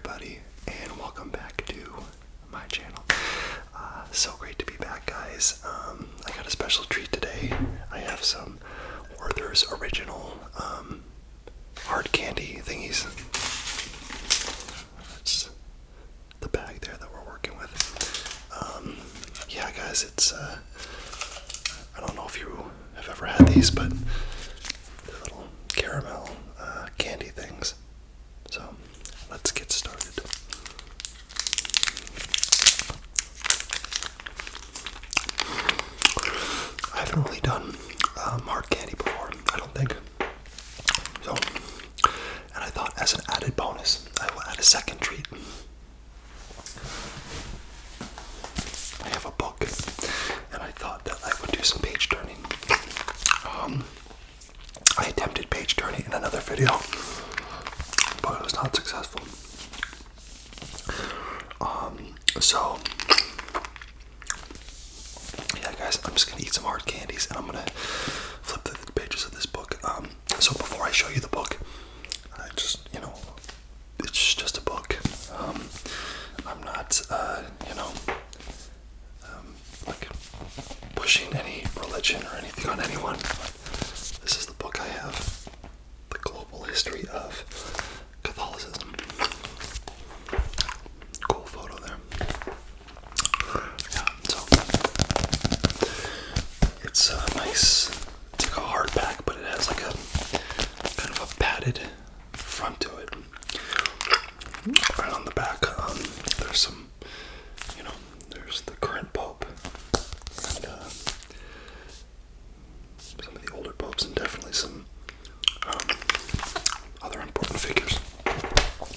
everybody, and welcome back to my channel. So great to be back, guys. I got a special treat today. I have some Werther's original hard candy thingies. That's the bag there that we're working with. Yeah, guys, it's I don't know if you have ever had these, but they're little caramel candy things. So let's get started. I haven't really done hard candy before, I don't think. So, and I thought as an added bonus, I will add a second treat. I have a book, and I thought that I would do some page turning. I attempted page turning in another video, but it was not successful. So yeah, guys, I'm just gonna eat some hard candies, and I'm gonna flip through the pages of this book. So before I show you the book, I just, it's just a book. I'm not, like pushing any religion or anything on anyone. This is the book I have, The Global History of Catholicism. Cool photo there. Yeah, so it's nice. It's like a hardback, but it has like a kind of a padded front to it. Right on the back, there's some, there's the current Pope and some of the older popes, and definitely some other important figures.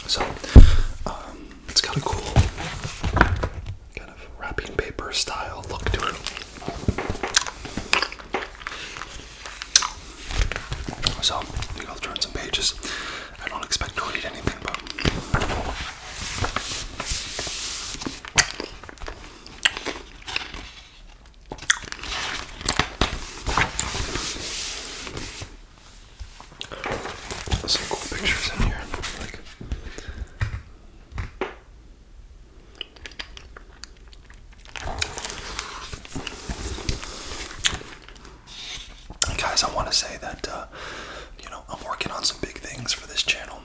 So it's got a cool kind of wrapping paper style look to it. So I think I'll turn some pages. I don't expect to read anything, but some cool pictures in here. Guys, I want to say that I'm working on some big things for this channel,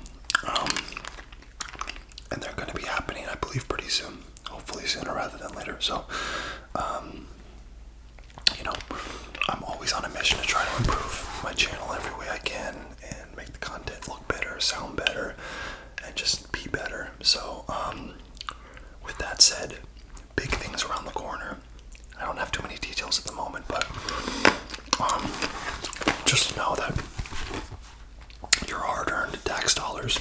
and they're going to be happening, I believe, pretty soon. Hopefully sooner rather than later. So, I'm always on a mission to try to improve my channel every way I can and make the content look better, sound better, and just be better. So, with that said, big things around the corner. I don't have too many details at the moment, but just know that your hard-earned tax dollars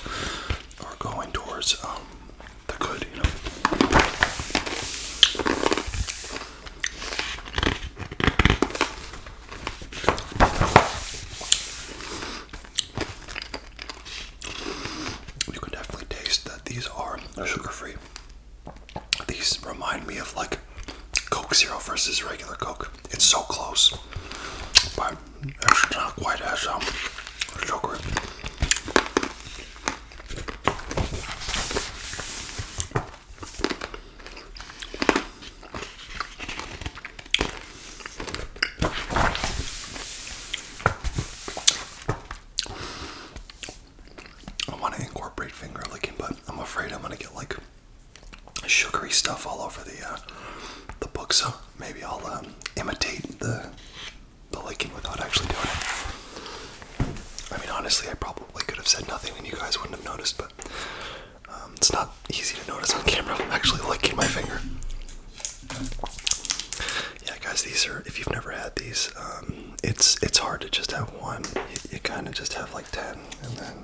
are going towards the good, You can definitely taste that these are sugar-free. These remind me of like Coke Zero versus regular Coke. It's so close, but it's not quite as sugary. I want to incorporate finger licking, but I'm afraid I'm gonna get like sugary stuff all over the book. So maybe I'll imitate the licking without actually doing it. I mean, honestly, I probably could have said nothing and you guys wouldn't have noticed, but it's not easy to notice on camera. I'm actually licking my finger. Yeah, guys, these are, if you've never had these, it's hard to just have one. You kind of just have like 10, and then,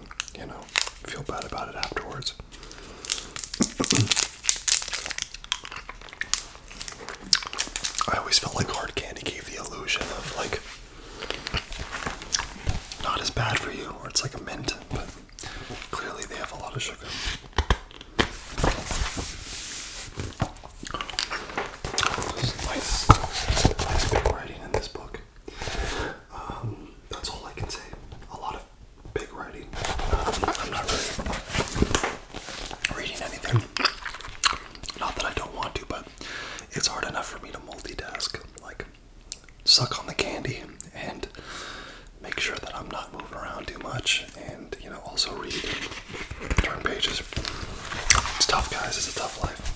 feel bad about it afterwards. I always felt like hard candy gave the illusion of like not as bad for you, or it's like a mint, but clearly they have a lot of sugar. Nice big writing in this book. That's all I can say. A lot of big writing. I'm not really reading much and, also read, turn pages. It's tough, guys. It's a tough life.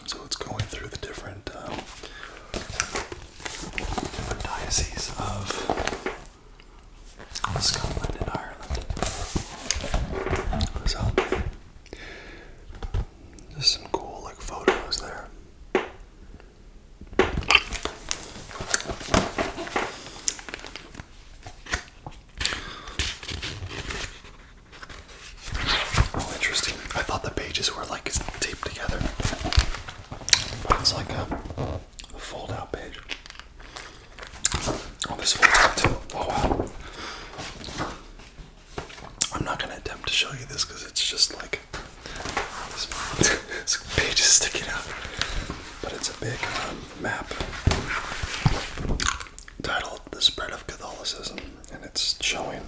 So it's going through the different dioceses of Scotland and Ireland. So there's some cool photos there. Oh, interesting. I thought the pages were taped together, but it's like a fold-out page. Oh, this folds out too. Oh wow. I'm not gonna attempt to show you this because it's just this page is sticking out. But it's a big map titled "The Spread of Catholicism," and it's showing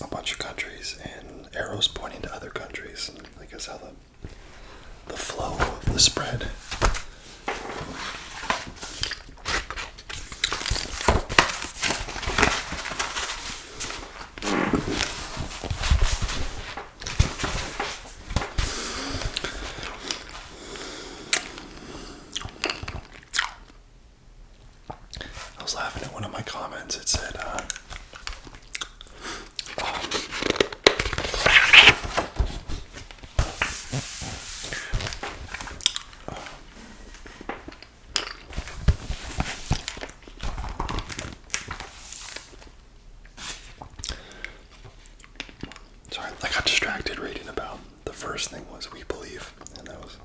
a bunch of countries and arrows pointing to other countries, and I guess how the flow of the spread. I was laughing at one of my comments. It said, sorry, I got distracted reading about the first thing was "we believe," and I was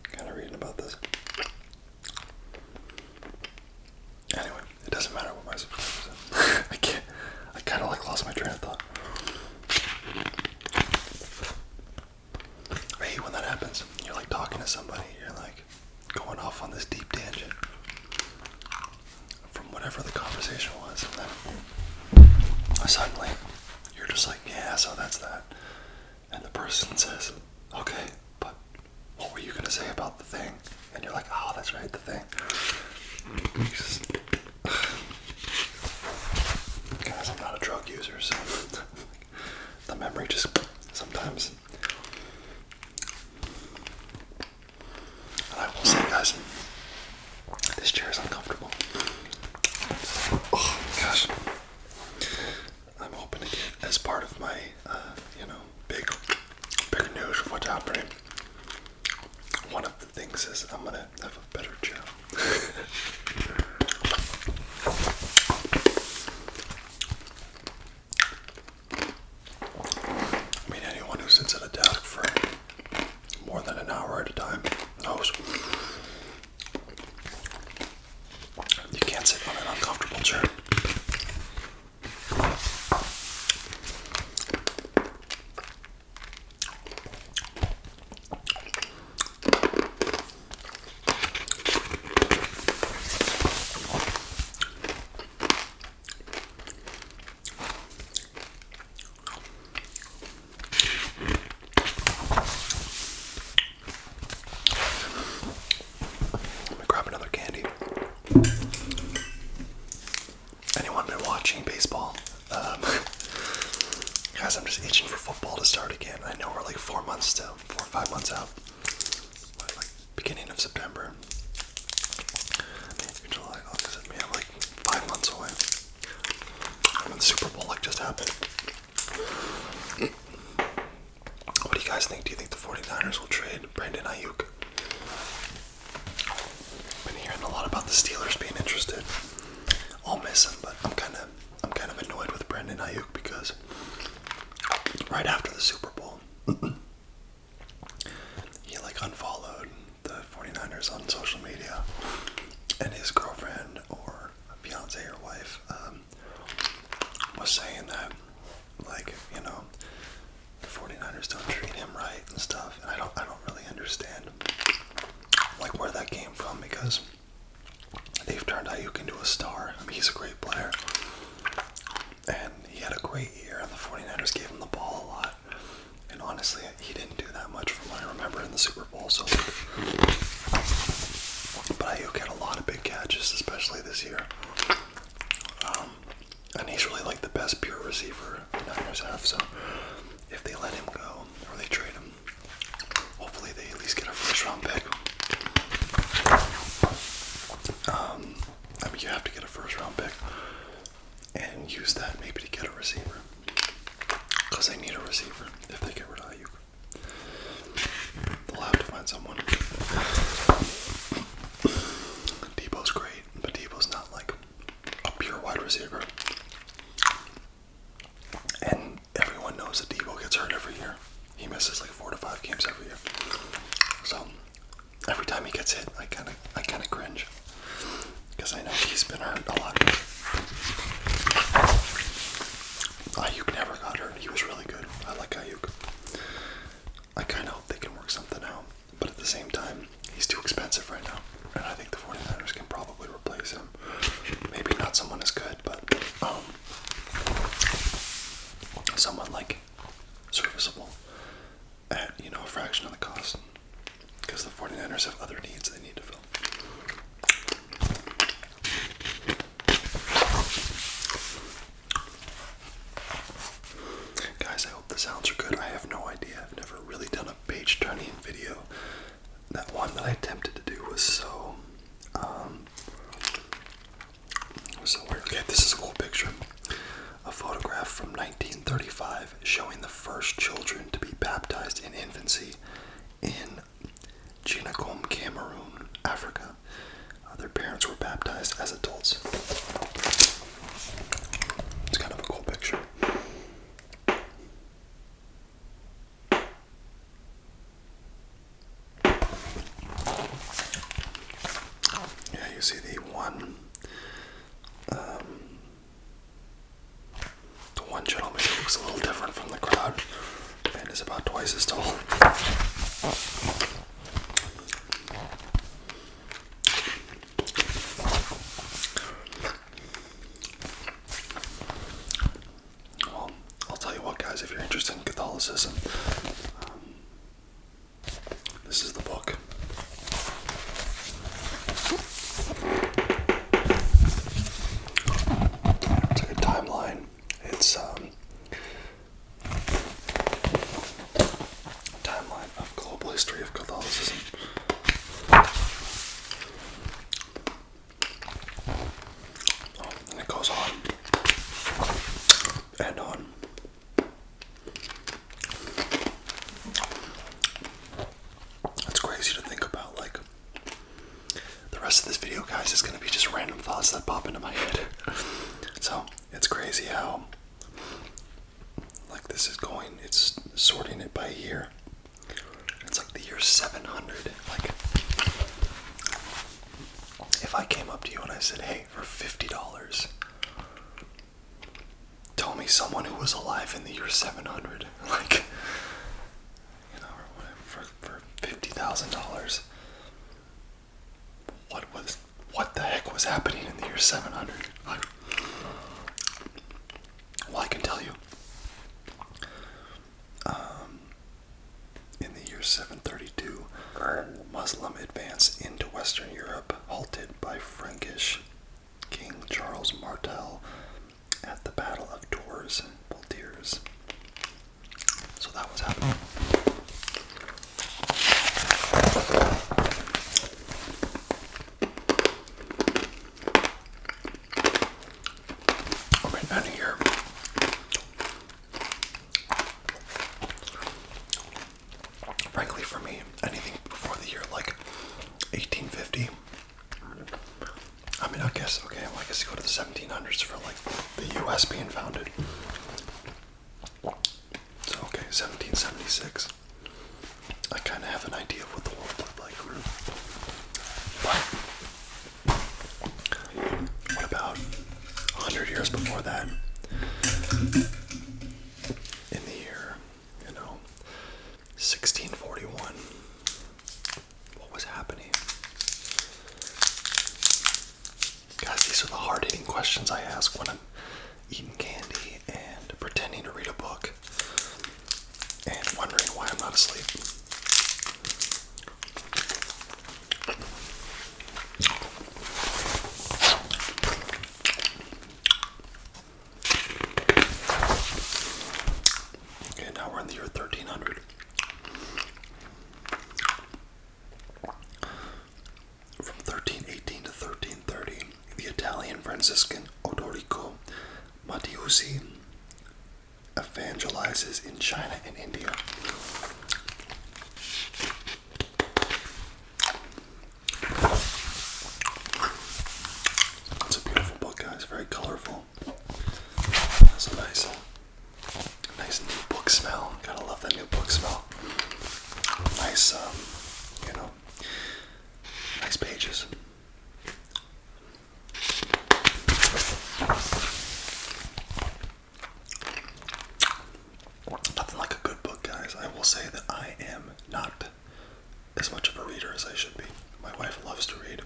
kind of reading about this. Anyway, it doesn't matter what my subscribers are. I kind of lost my train of thought. I hate when that happens. You're talking to somebody, you're going off on this deep tangent from whatever the conversation was, and then suddenly you're just yeah, so that's that. And the person says, okay, but what were you going to say about the thing? And you're oh, that's right, the thing. Guys, I'm not a drug user, so the memory just sometimes. And I will say, guys, this chair is uncomfortable. Oh gosh, I'm hoping to get as part of my, big news of what's happening. One of the things is I'm gonna have a better chair. I mean, anyone who sits at a desk for more than an hour at a time knows you can't sit on an uncomfortable chair. Let me grab another candy. Anyone been watching baseball? Guys, I'm just itching for football to start again. I know we're 4 months still, 4 or 5 months out. Beginning of September. Maybe July, August. Yeah, 5 months away. And the Super Bowl just happened. What do you guys think? Do you think the 49ers will trade Brandon Ayuk? I've been hearing a lot about the Steelers being interested. I'll miss him, but I'm kind of annoyed with Brandon Ayuk because right after the Super Bowl, he unfollowed the 49ers on social media, and his girlfriend or fiance or wife was saying that the 49ers don't treat him right and stuff, and I don't really understand because they've turned Ayuk into a star. I mean, he's a great player. And he had a great year, and the 49ers gave him the ball a lot. And honestly, he didn't do that much from what I remember in the Super Bowl. So, but Ayuk had a lot of big catches, especially this year. And he's really like the best pure receiver the Niners have. So if they let him go or they trade him, hopefully they at least get a first-round pick. I mean, you have to get a first-round pick and use that maybe to get a receiver, because they need a receiver if they get rid of Ayuk. They'll have to find someone. Debo's great, but Debo's not like a pure wide receiver. And everyone knows that Debo gets hurt every year. He misses like 4 to 5 games every year. So every time he gets hit, I kind of cringe, because I know he's been hurt a lot. Ayuk never got hurt. He was really good. I like Ayuk. I kind of hope they can work something out. But at the same time, he's too expensive right now. And I think the 49ers can probably replace him. Maybe not someone as good, but someone like serviceable at, a fraction of the cost. Because the 49ers have other needs they need to fill. Guys, I hope the sounds are good. I have no idea. I've never really done a page-turning video. That one that I attempted to do was so weird. Okay, this is a cool picture. A photograph from 1935 showing the first children to be baptized in infancy in Genacombe, Cameroon, Africa. Their parents were baptized as adults. It's kind of a cool picture. Yeah, you see the one gentleman who looks a little different from the crowd and is about twice as tall. Well, I'll tell you what, guys, if you're interested in Catholicism, this is the book. It's like a timeline. It's timeline of global history of Catholicism. And it goes on and on. It's crazy to think about. Like, the rest of this video, guys, is going to be just random thoughts that pop into my head. So it's crazy how, like, this is going, it's sorting it by year. It's like the year 700. Like, if I came up to you and I said, hey, for $50, tell me someone who was alive in the year 700, like, for $50,000, what the heck was happening in the year 700? Like, well, I can tell you. In the year 732, Muslim advance into Western Europe, halted by Frankish King Charles Martel at the Battle of Tours, Poitiers. So that was happening. I mean, any year. Frankly, for me, anything before the year like 1850. I mean, I guess you go to the 1700s for like the U.S. being founded. So, okay, 1776. I kind of have an idea of what the world looked like. But what about 100 years before that? In the year, 1641. What was happening? These are the hard-hitting questions I ask when I'm eating candy and pretending to read a book and wondering why I'm not asleep. Okay, now we're in the year 1300. From 1318 to 1330, the Italian Franciscan Odorico Mattiusi evangelizes in China and India. It's a beautiful book, guys. Very colorful. It's a nice new book smell. Gotta love that new book smell. Nice, nice pages. Nothing like a good book, guys. I will say that I am not as much of a reader as I should be. My wife loves to read,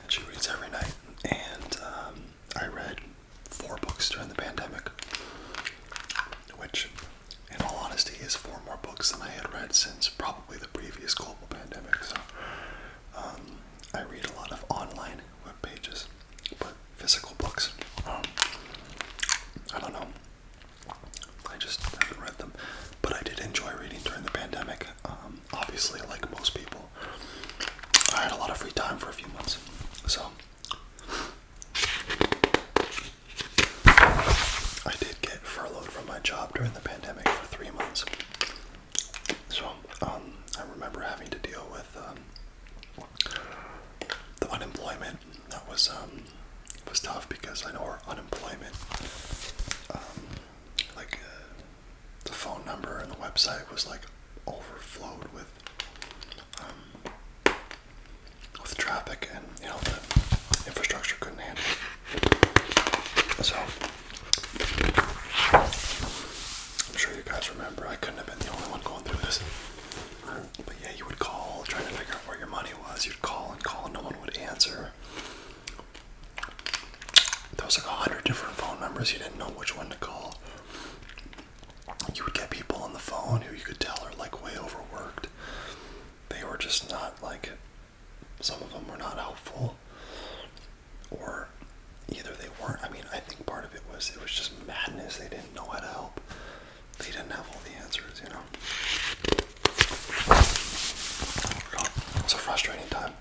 and she reads every night. And I read 4 books during the pandemic, which, in all honesty, is 4 more books than I had read since probably the previous global pandemic. So I read a lot of online web pages, but physical books, I don't know. I just haven't read them, but I did enjoy reading during the pandemic. Obviously, like most people, I had a lot of free time for a few months, so I did get furloughed from my job during the pandemic for 3 months. So I remember having to deal with the unemployment. That was tough because I know our unemployment, the phone number and the website was like overflowed with traffic, and the infrastructure couldn't handle it. So I'm sure you guys remember I couldn't have been the only one going through this. But yeah, you would call trying to figure out where your money was. You'd call and call and no one would answer. There was like 100 different phone numbers. You didn't know which one to call. You would get people on the phone who you could tell are like way overworked. They were just not like, some of them were not helpful, or either they weren't. I mean, I think part of it was just madness. They didn't know how to help. They didn't have all the answers, It was a frustrating time.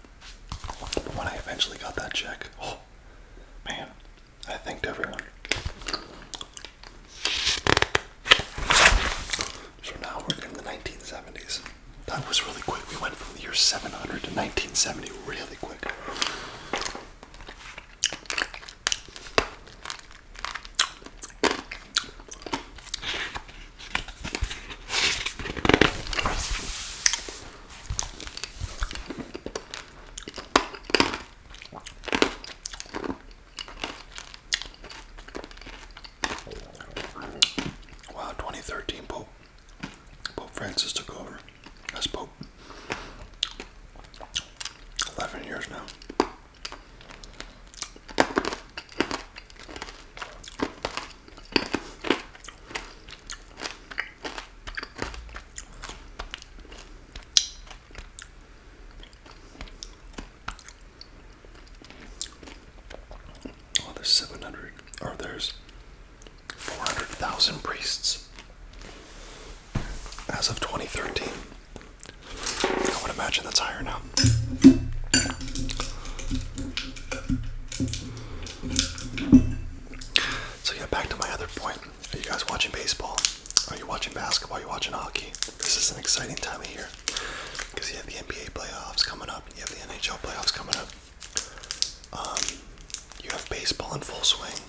But when I eventually got that check, oh man, I thanked everyone. So now we're in the 1970s. That was really quick. We went from the year 700 to 1970 really quick. Wow, 2013, Pope Francis took over as Pope. 11 years now. Oh, there's 400,000 priests as of 2013. I would imagine that's higher now. So yeah, back to my other point. Are you guys watching baseball? Are you watching basketball? Are you watching hockey? This is an exciting time of year because you have the NBA playoffs coming up. You have the NHL playoffs coming up. You have baseball in full swing.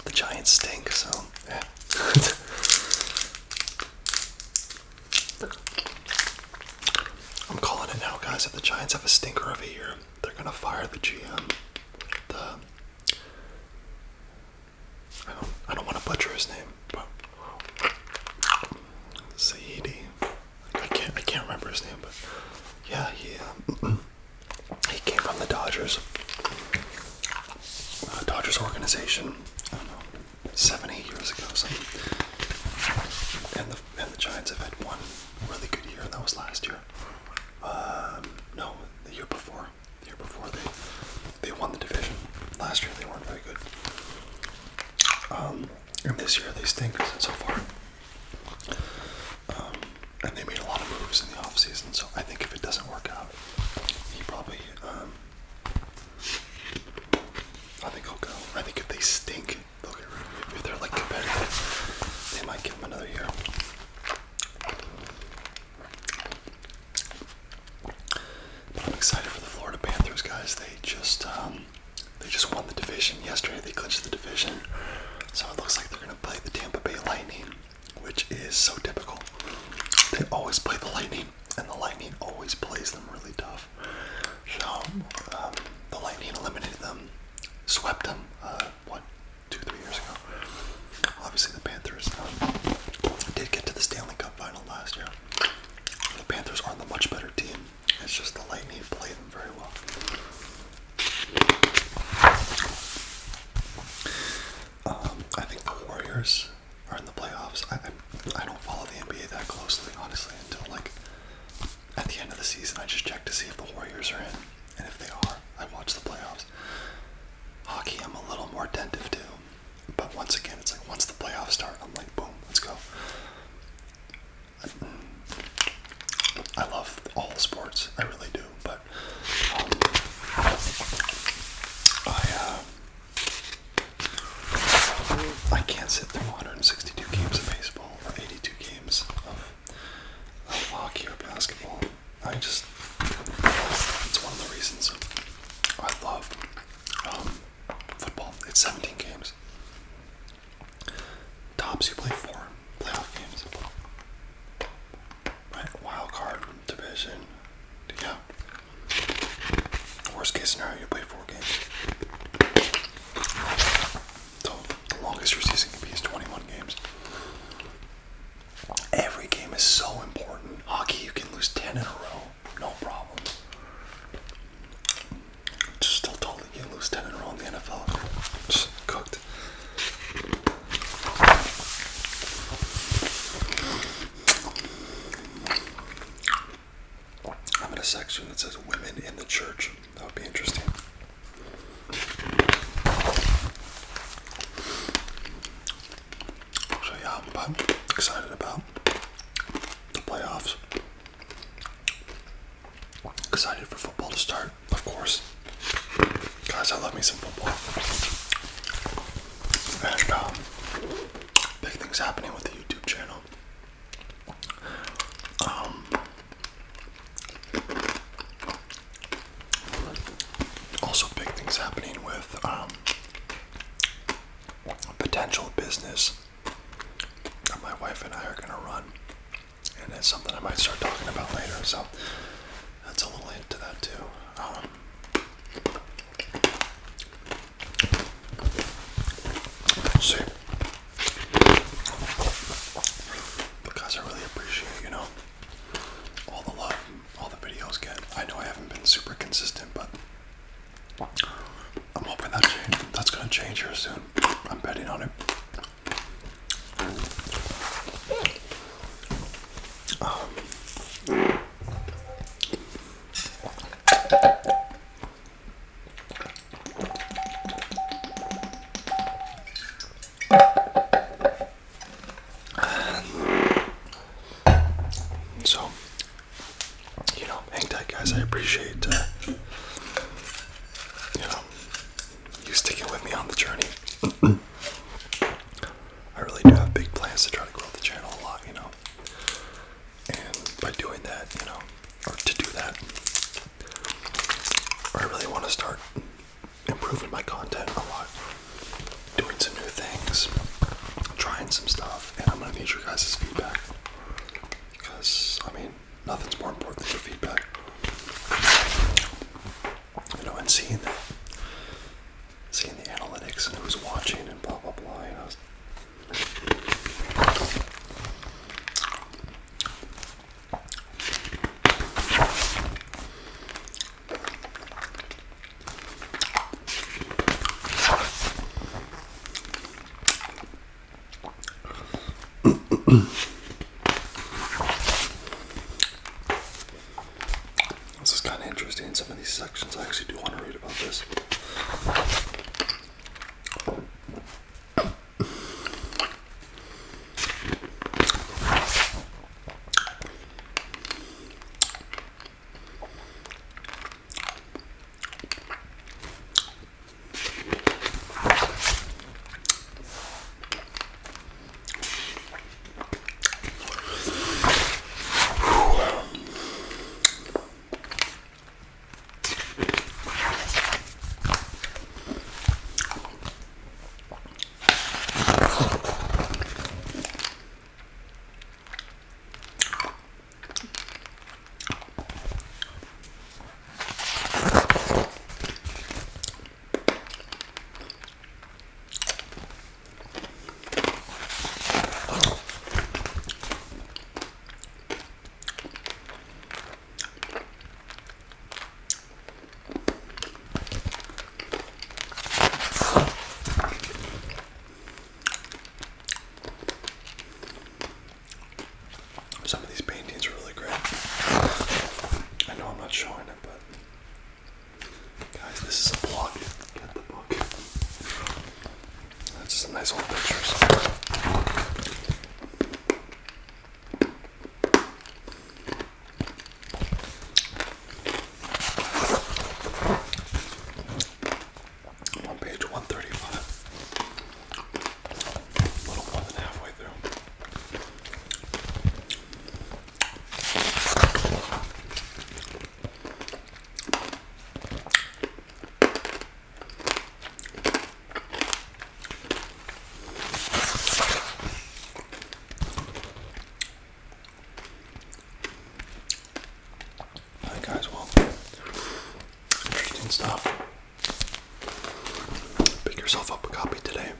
The Giants stink, so yeah. I'm calling it now, guys. If the Giants have a stinker of a year, they're gonna fire the GM. I don't want to butcher his name, but Saidi. I can't remember his name, but yeah, he came from the Dodgers. Warriors organization, I don't know, 7-8 years ago, something. And the Giants have had one really good year. That was last year. No, the year before. The year before they won the division. Last year they weren't very good. And this year they stink so far. And they made a lot of moves in the offseason, so I think if it doesn't work out, he probably, I think he'll go. I think if they stink, they'll get rid of him. If they're like competitive, they might give him another year. But I'm excited for the Florida Panthers, guys. They just won the division yesterday. They clinched the division, so it looks like they're gonna play the Tampa Bay Lightning, which is so typical. They always play the Lightning, and the Lightning always plays them really tough. So, the Lightning eliminated them, swept them, 2-3 years ago. Obviously, the Panthers did get to the Stanley Cup final last year. The Panthers aren't the much better team. It's just the Lightning play them very well. I think the Warriors are in the playoffs. I don't follow the NBA that closely, honestly, until like at the end of the season. I just check to see if the Warriors are in, and if they are, I watch the playoffs. Hockey, I'm a little more attentive to, but once again, it's like once the playoffs start, I'm like, boom, let's go. I love all the sports, I really do, but I can't sit through 162 games of baseball or 82 games of hockey or basketball. It's one of the reasons I love football. It's 17 games. Tops, you play 4 playoff games. Right? Wild card, division. Yeah. Worst case scenario, you play 4 games. So the longest your season can be is 21 games. Every game is so important. Hockey, you can lose 10 in a row, no problem. Still totally, you lose 10 in a row in the NFL. Just cooked. I'm in a section that says women in the church. That would be interesting. So yeah, I'm excited about the playoffs. Excited for football to start, of course. Guys, I love me some football. And big things happening with the YouTube channel. Also big things happening with potential business that my wife and I are going to run. And it's something I might start talking about later, so that's a little hint to that too. We'll see. Because I really appreciate, all the love all the videos get. I know I haven't been super consistent, but I'm hoping that's going to change here soon. I'm betting on it. So, hang tight, guys. I appreciate, you sticking with me on the journey. I really do have big plans to try to grow the channel a lot, And by doing that, or to do that, I really want to start improving my content a lot. Doing some new things, trying some stuff, and I'm going to need your guys' feedback. Because, nothing's more important than your feedback. And seeing the analytics and who's watching and blah, blah, blah, This is kind of interesting in some of these sections. I actually do want to read about this. Some of these paintings are really great. I know I'm not showing it, but guys, this is a blog. Get the book. That's just some nice old pictures. I'm on page 135. A little more than halfway through. Alright guys, well, interesting stuff. Pick yourself up a copy today.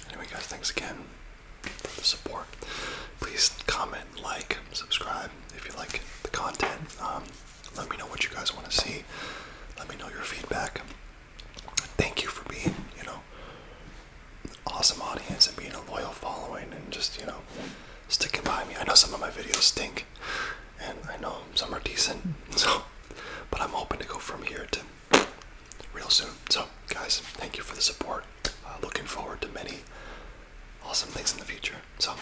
Anyway guys, thanks again for the support. Please comment, like, subscribe if you like the content. Let me know what you guys want to see. Let me know your feedback. Thank you for being, an awesome audience and being a loyal following and just, sticking by me. I know some of my videos stink and I know some are decent, but I'm hoping to go from here to real soon. So guys, thank you for the support. Looking forward to many awesome things in the future. So